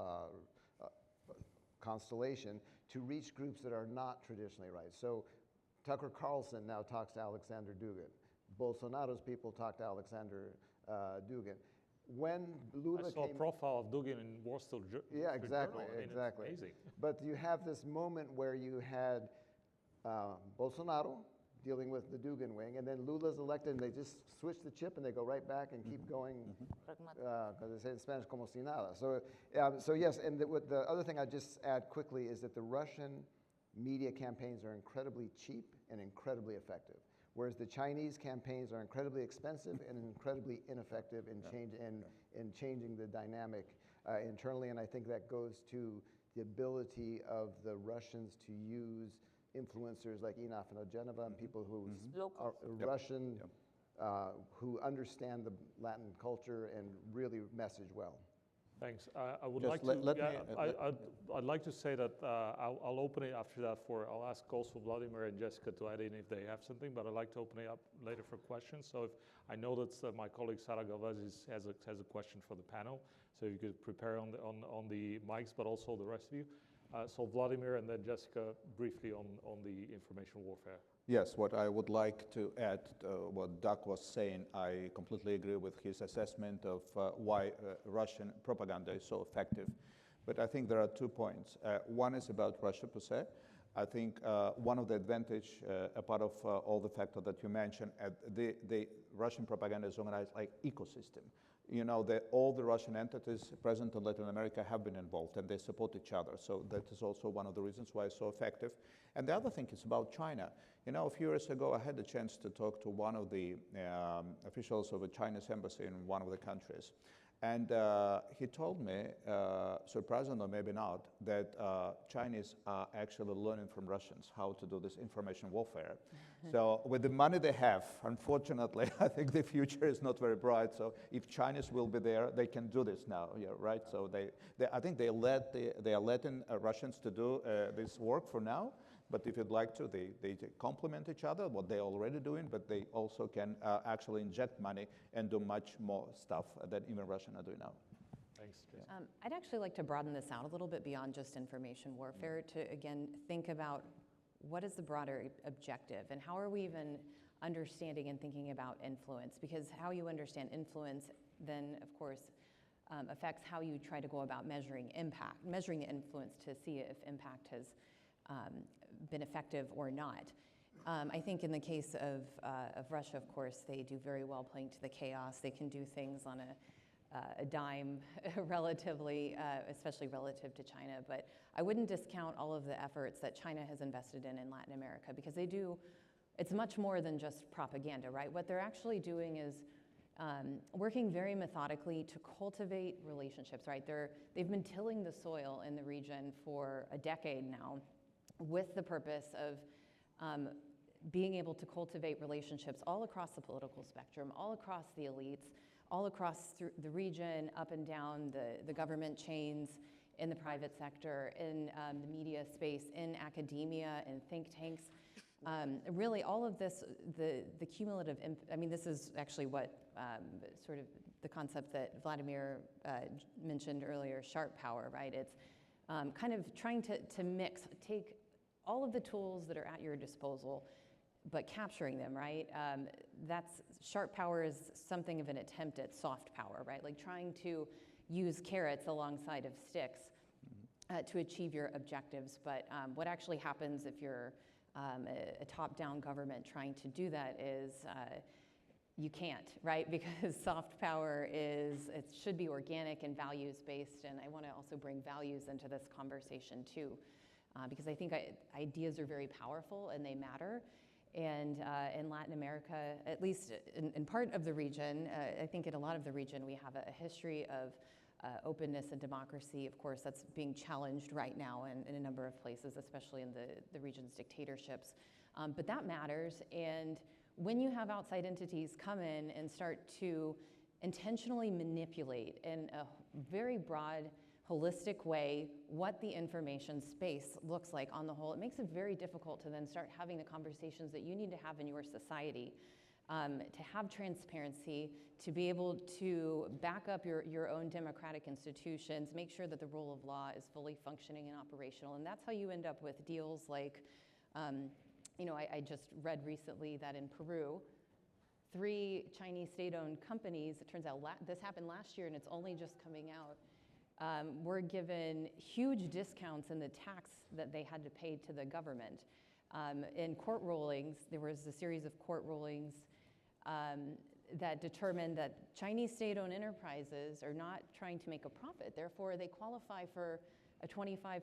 constellation to reach groups that are not traditionally right. So Tucker Carlson now talks to Alexander Dugin. Bolsonaro's people talk to Alexander Dugin. When Lula I saw a profile of Dugin in Wall Street Journal. Yeah, exactly, I mean, exactly. It's amazing. But you have this moment where you had Bolsonaro dealing with the Dugin wing, and then Lula's elected, and they just switch the chip, and they go right back and keep going, because they say in Spanish, como si nada. So yes, and the other thing I'd just add quickly is that the Russian media campaigns are incredibly cheap and incredibly effective, whereas the Chinese campaigns are incredibly expensive and incredibly ineffective in changing the dynamic internally, and I think that goes to the ability of the Russians to use influencers like Enof and Ogenova and people who are Russian, who understand the Latin culture and really message well. Thanks. I would Just like to. I'd like to say that I'll open it after that I'll ask also Vladimir and Jessica to add in if they have something, but I'd like to open it up later for questions. So if I know that my colleague Sara Galvez has a question for the panel, so if you could prepare on the mics, but also the rest of you. So Vladimir and then Jessica briefly on the information warfare. Yes, what I would like to add to what Doug was saying, I completely agree with his assessment of why Russian propaganda is so effective. But I think there are 2 points. One is about Russia per se. I think one of the advantage, a part of all the factors that you mentioned, the Russian propaganda is organized like ecosystem. You know, all the Russian entities present in Latin America have been involved and they support each other. So that is also one of the reasons why it's so effective. And the other thing is about China. You know, a few years ago, I had the chance to talk to one of the officials of a Chinese embassy in one of the countries. And he told me, surprisingly or maybe not, that Chinese are actually learning from Russians how to do this information warfare. So with the money they have, unfortunately, I think the future is not very bright. So if Chinese will be there, they can do this now, yeah, right? So I think they are letting Russians to do this work for now. But if you'd like to, they complement each other, what they're already doing, but they also can actually inject money and do much more stuff than even Russians are doing now. Thanks, Jason. I'd actually like to broaden this out a little bit beyond just information warfare to, again, think about what is the broader objective and how are we even understanding and thinking about influence? Because how you understand influence then, of course, affects how you try to go about measuring impact, measuring the influence to see if impact has been effective or not. I think in the case of Russia, of course, they do very well playing to the chaos. They can do things on a dime relatively, especially relative to China. But I wouldn't discount all of the efforts that China has invested in Latin America because they do, it's much more than just propaganda, right? What they're actually doing is working very methodically to cultivate relationships, right? They've been tilling the soil in the region for a decade now with the purpose of being able to cultivate relationships all across the political spectrum, all across the elites, all across the region, up and down the government chains, in the private sector, in the media space, in academia, in think tanks. Really, all of this, the cumulative, I mean, this is actually what sort of the concept that Vladimir mentioned earlier, sharp power, right? It's kind of trying to mix, take all of the tools that are at your disposal, but capturing them, right? That's, sharp power is something of an attempt at soft power, right? Like trying to use carrots alongside of sticks to achieve your objectives. But what actually happens if you're a top-down government trying to do that is you can't, right? Because soft power is, it should be organic and values-based, and I want to also bring values into this conversation too, because I think ideas are very powerful and they matter. And in Latin America, at least in part of the region, I think in a lot of the region, we have a history of openness and democracy. Of course, that's being challenged right now in a number of places, especially in the region's dictatorships. But that matters. And when you have outside entities come in and start to intentionally manipulate in a very broad, holistic way what the information space looks like on the whole, it makes it very difficult to then start having the conversations that you need to have in your society, to have transparency, to be able to back up your own democratic institutions, make sure that the rule of law is fully functioning and operational. And that's how you end up with deals like, you know, I just read recently that in Peru, 3 Chinese state-owned companies, it turns out this happened last year and it's only just coming out, were given huge discounts in the tax that they had to pay to the government. In court rulings, there was a series of court rulings that determined that Chinese state-owned enterprises are not trying to make a profit. Therefore, they qualify for a 25%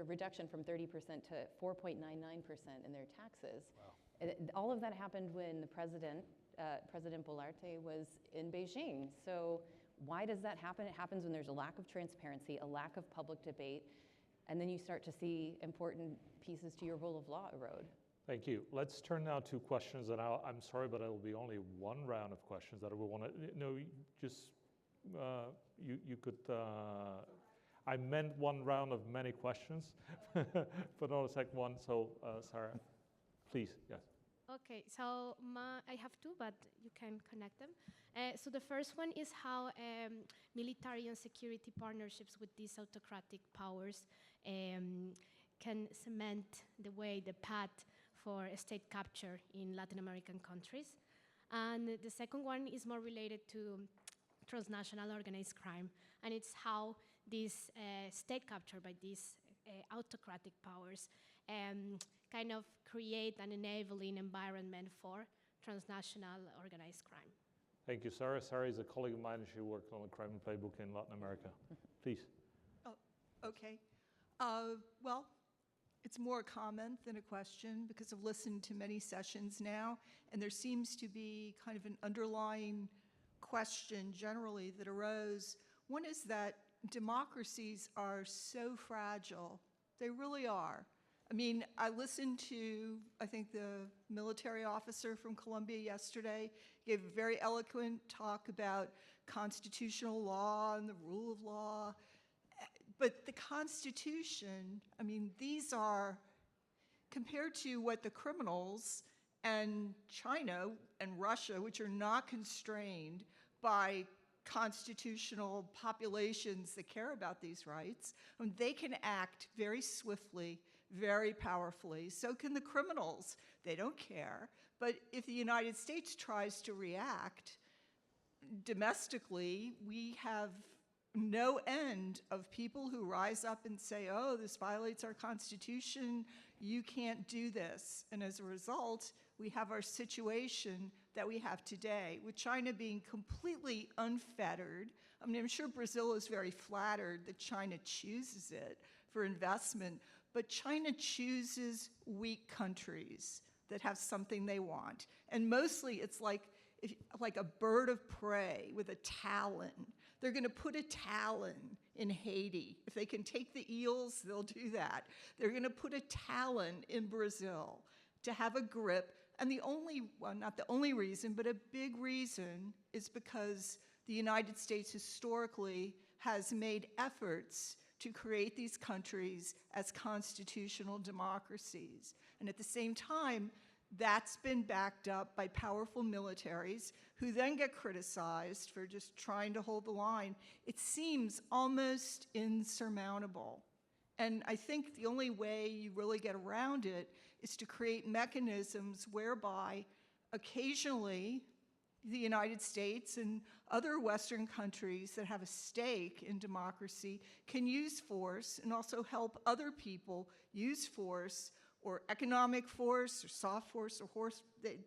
reduction from 30% to 4.99% in their taxes. Wow. All of that happened when the President Boluarte was in Beijing. So why does that happen? It happens when there's a lack of transparency, a lack of public debate, and then you start to see important pieces to your rule of law erode. Thank you. Let's turn now to questions, and I'm sorry, but it will be only one round of questions that we want to, no, just, you could, I meant one round of many questions, but not a second one, so Sarah, please, yes. Okay, so I have 2, but you can connect them. So the first one is how military and security partnerships with these autocratic powers can cement the path for state capture in Latin American countries. And the second one is more related to transnational organized crime, and it's how this state capture by these autocratic powers kind of create an enabling environment for transnational organized crime. Thank you, Sarah. Sarah is a colleague of mine. She worked on the crime playbook in Latin America. Please. Oh, okay. Well, it's more a comment than a question because I've listened to many sessions now, and there seems to be kind of an underlying question generally that arose. One is that democracies are so fragile. They really are. I mean, I listened to, I think, the military officer from Colombia yesterday, gave a very eloquent talk about constitutional law and the rule of law. But the Constitution, I mean, these are, compared to what the criminals and China and Russia, which are not constrained by constitutional populations that care about these rights, they can act very swiftly, very powerfully. So can the criminals. They don't care. But if the United States tries to react domestically, we have no end of people who rise up and say, oh, this violates our Constitution, you can't do this. And as a result, we have our situation that we have today, with China being completely unfettered. I mean, I'm sure Brazil is very flattered that China chooses it for investment, but China chooses weak countries that have something they want. And mostly it's like a bird of prey with a talon. They're going to put a talon in Haiti. If they can take the eels, they'll do that. They're going to put a talon in Brazil to have a grip. And the only, well, not the only reason, but a big reason is because the United States historically has made efforts to create these countries as constitutional democracies. And at the same time, that's been backed up by powerful militaries who then get criticized for just trying to hold the line. It seems almost insurmountable. And I think the only way you really get around it is to create mechanisms whereby occasionally the United States and other Western countries that have a stake in democracy can use force and also help other people use force, or economic force, or soft force, or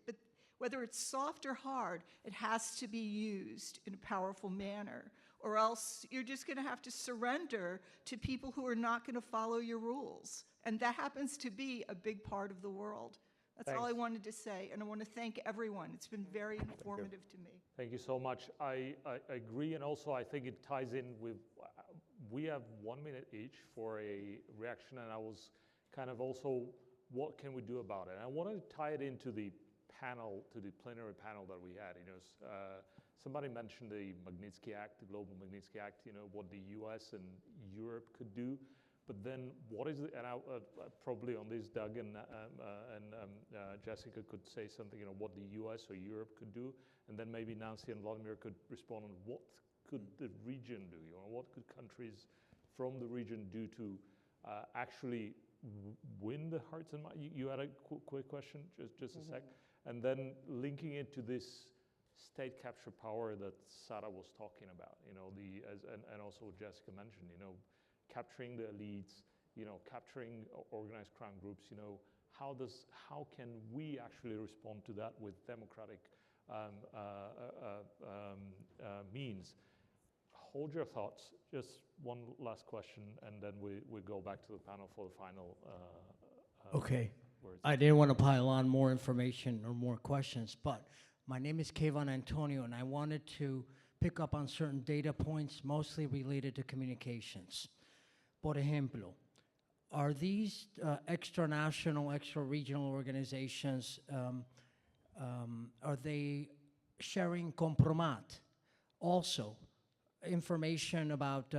but whether it's soft or hard, it has to be used in a powerful manner, or else you're just going to have to surrender to people who are not going to follow your rules. And that happens to be a big part of the world. That's all I wanted to say, and I want to thank everyone. It's been very informative to me. Thank you so much. I agree, and also I think it ties in with, we have 1 minute each for a reaction, and I was kind of also, what can we do about it? And I wanted to tie it into the panel, to the plenary panel that we had. You know, somebody mentioned the Magnitsky Act, the Global Magnitsky Act, you know, what the US and Europe could do. But then what is it, and probably on this, Doug and Jessica could say something, you know, what the US or Europe could do, and then maybe Nancy and Vladimir could respond on what could the region do, you know, what could countries from the region do to actually win the hearts and minds. You had a quick question, just a sec, and then linking it to this state capture power that Sarah was talking about, you know, and also what Jessica mentioned, you know, capturing the elites, you know, capturing organized crime groups, you know, how can we actually respond to that with democratic means? Hold your thoughts. Just one last question, and then we go back to the panel for the final Okay. words. I didn't want to pile on more information or more questions, but my name is Kevin Antonio, and I wanted to pick up on certain data points, mostly related to communications. Por ejemplo, are these extra-national, extra-regional organizations, are they sharing compromat? Also, information about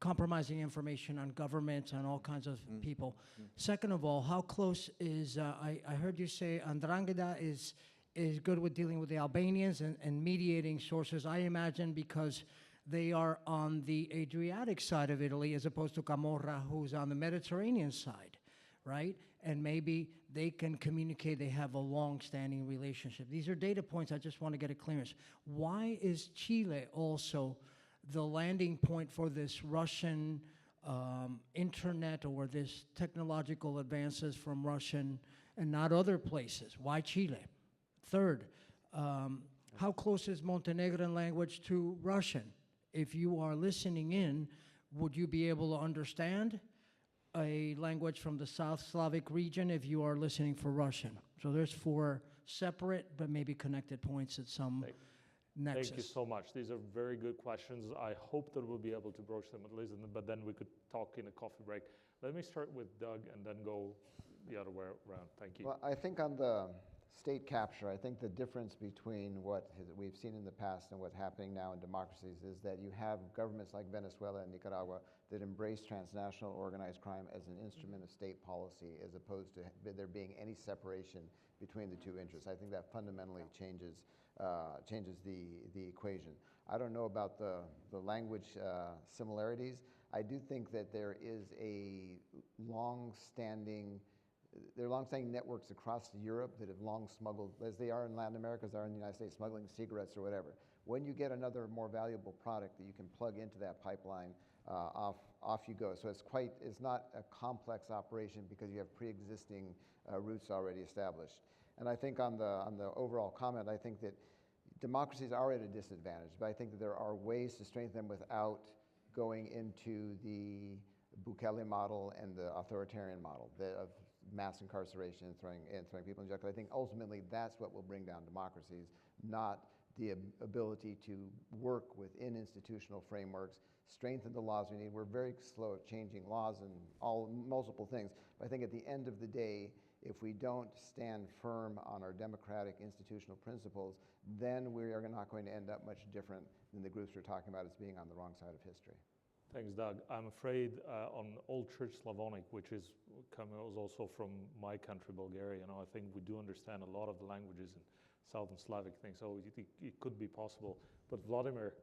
compromising information on governments and all kinds of people. Second of all, how close is, I heard you say Andrangheta is good with dealing with the Albanians and mediating sources, I imagine, because they are on the Adriatic side of Italy as opposed to Camorra, who's on the Mediterranean side, right? and maybe they can communicate, they have a long-standing relationship. These are data points, I just want to get a clearance. Why is Chile also the landing point for this Russian internet or this technological advances from Russian and not other places? Why Chile? Third, how close is Montenegrin language to Russian? If you are listening in, would you be able to understand a language from the South Slavic region if you are listening for Russian? So there's 4 separate but maybe connected points at some nexus. Thank you so much. These are very good questions. I hope that we'll be able to broach them at least, but then we could talk in a coffee break. Let me start with Doug and then go the other way around. Thank you. Well, I think on the state capture, I think the difference between what we've seen in the past and what's happening now in democracies is that you have governments like Venezuela and Nicaragua that embrace transnational organized crime as an instrument of state policy, as opposed to there being any separation between the two interests. I think that fundamentally changes the equation. I don't know about the language similarities. I do think that there is a long-standing networks across Europe that have long smuggled, as they are in Latin America, as they are in the United States, smuggling cigarettes or whatever. When you get another more valuable product that you can plug into that pipeline, off you go. So it's not a complex operation because you have pre-existing routes already established. And I think on the overall comment, I think that democracies are at a disadvantage, but I think that there are ways to strengthen them without going into the Bukele model and the authoritarian model of mass incarceration and throwing people in jail. I think ultimately that's what will bring down democracies, not the ability to work within institutional frameworks, strengthen the laws we need. We're very slow at changing laws and multiple things. But I think at the end of the day, if we don't stand firm on our democratic institutional principles, then we are not going to end up much different than the groups we're talking about as being on the wrong side of history. Thanks, Doug. I'm afraid on Old Church Slavonic, which was also from my country, Bulgaria, I think we do understand a lot of the languages in Southern Slavic things, so it could be possible. But Vladimir,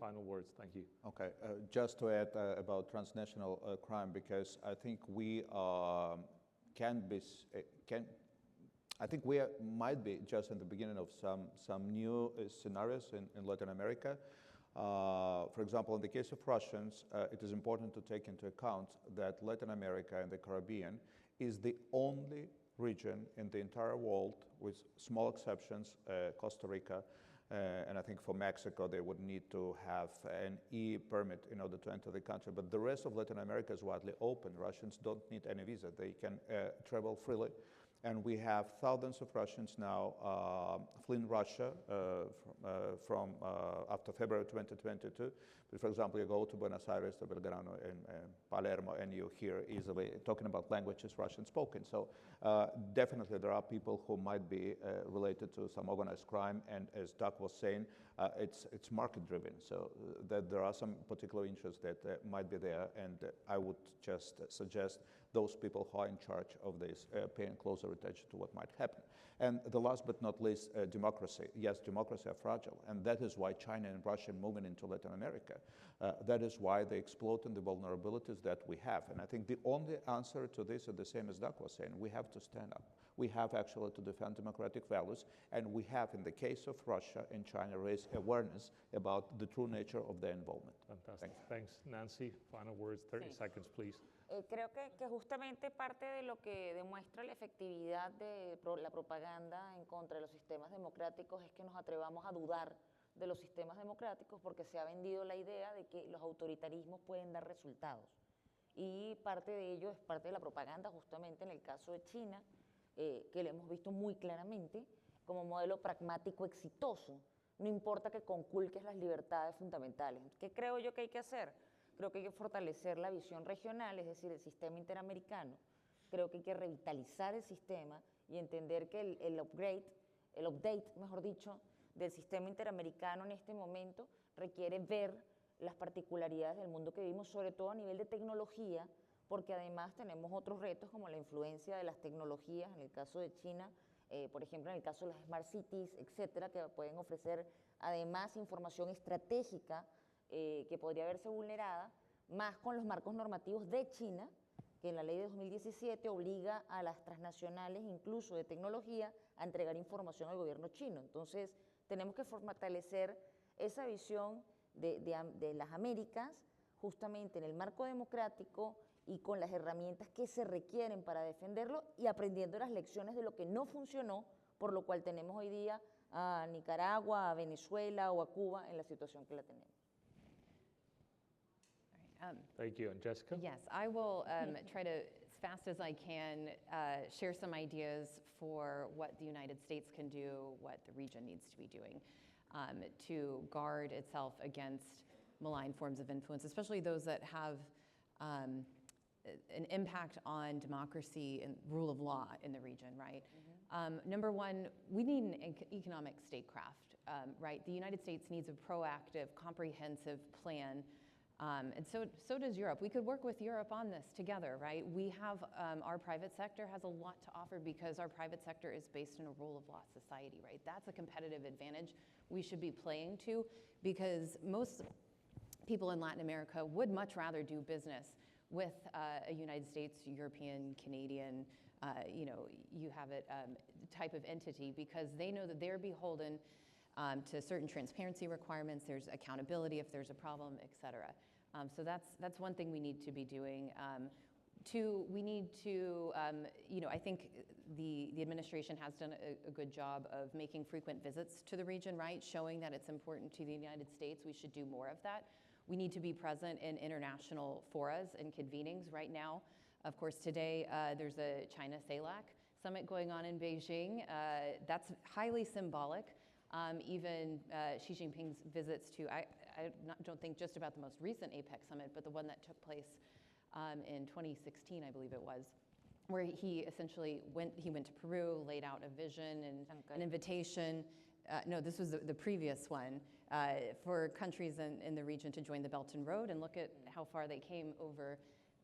final words. Thank you. Okay, just to add about transnational crime, because I think we might be just in the beginning of some new scenarios in Latin America. For example, in the case of Russians, it is important to take into account that Latin America and the Caribbean is the only region in the entire world, with small exceptions, Costa Rica, and I think for Mexico they would need to have an E-permit in order to enter the country. But the rest of Latin America is widely open. Russians don't need any visa. They can travel freely. And we have thousands of Russians now fleeing Russia from after February 2022. But for example, you go to Buenos Aires, to Belgrano, and Palermo, and you hear easily talking about languages Russian spoken. So definitely there are people who might be related to some organized crime. And as Doug was saying, it's market driven. So that there are some particular interests that might be there. And I would just suggest those people who are in charge of this paying closer attention to what might happen. And the last but not least, democracy. Yes, democracy are fragile, and that is why China and Russia are moving into Latin America. That is why they exploit the vulnerabilities that we have. And I think the only answer to this is the same as Doug was saying. We have to stand up. We have actually to defend democratic values, and we have, in the case of Russia and China, raised awareness about the true nature of their involvement. Fantastic. Thanks, Nancy. Final words, 30 seconds, please. Creo que justamente parte de lo que demuestra la efectividad de la propaganda en contra de los sistemas democráticos es que nos atrevamos a dudar de los sistemas democráticos, porque se ha vendido la idea de que los autoritarismos pueden dar resultados. Y parte de ello es parte de la propaganda, justamente en el caso de China, que lo hemos visto muy claramente como modelo pragmático exitoso. No importa que conculques las libertades fundamentales. ¿Qué creo yo que hay que hacer? Creo que hay que fortalecer la visión regional, es decir, el sistema interamericano. Creo que hay que revitalizar el sistema y entender que el update, mejor dicho, del sistema interamericano en este momento requiere ver las particularidades del mundo que vivimos, sobre todo a nivel de tecnología, porque además tenemos otros retos como la influencia de las tecnologías, en el caso de China, por ejemplo, en el caso de las smart cities, etcétera, que pueden ofrecer además información estratégica que podría verse vulnerada, más con los marcos normativos de China, que la ley de 2017 obliga a las transnacionales, incluso de tecnología, a entregar información al gobierno chino. Entonces, tenemos que fortalecer esa visión de las Américas, justamente en el marco democrático y con las herramientas que se requieren para defenderlo y aprendiendo las lecciones de lo que no funcionó, por lo cual tenemos hoy día a Nicaragua, a Venezuela o a Cuba en la situación que la tenemos. Thank you. And Jessica? Yes, I will try to, as fast as I can, share some ideas for what the United States can do, what the region needs to be doing to guard itself against malign forms of influence, especially those that have an impact on democracy and rule of law in the region, right? Number one, we need an economic statecraft, right? The United States needs a proactive, comprehensive plan. And so does Europe. We could work with Europe on this together, right? We have, our private sector has a lot to offer because our private sector is based in a rule of law society, right? That's a competitive advantage we should be playing to, because most people in Latin America would much rather do business with a United States, European, Canadian, you have it, type of entity, because they know that they're beholden to certain transparency requirements, there's accountability if there's a problem, et cetera. So that's one thing we need to be doing. Two, we need to, I think the administration has done a good job of making frequent visits to the region, right? Showing that it's important to the United States. We should do more of that. We need to be present in international forums and convenings right now. Of course, today there's a China CELAC summit going on in Beijing. That's highly symbolic. Even Xi Jinping's visits to, I don't think just about the most recent APEC summit, but the one that took place in 2016, I believe it was, where he essentially went to Peru, laid out a vision and an invitation. No, this was the previous one for countries in the region to join the Belt and Road, and look at how far they came over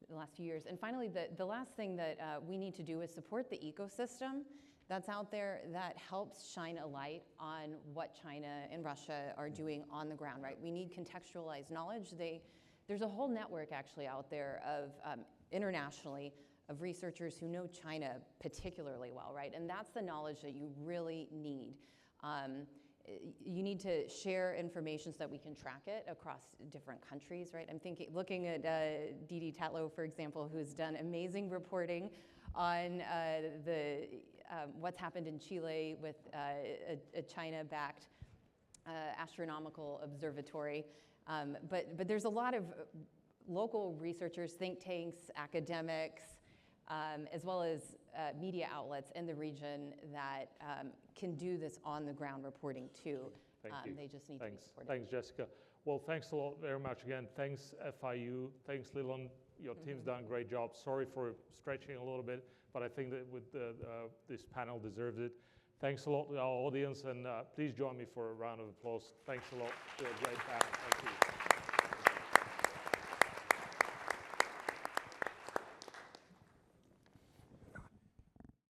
the last few years. And finally, the last thing that we need to do is support the ecosystem that's out there that helps shine a light on what China and Russia are doing on the ground, right? We need contextualized knowledge. There's a whole network actually out there of internationally of researchers who know China particularly well, right? And that's the knowledge that you really need. You need to share information so that we can track it across different countries, right? I'm looking at Didi Tatlow, for example, who's done amazing reporting on what's happened in Chile with a China-backed astronomical observatory. But there's a lot of local researchers, think tanks, academics, as well as media outlets in the region that can do this on-the-ground reporting too. Thank you. They just need to be supported. Thanks, Jessica. Well, thanks a lot very much again. Thanks, FIU. Thanks, Leland. Your team's done a great job. Sorry for stretching a little bit, but I think that with this panel deserves it. Thanks a lot to our audience, and please join me for a round of applause. Thanks a lot to a great panel. Thank you.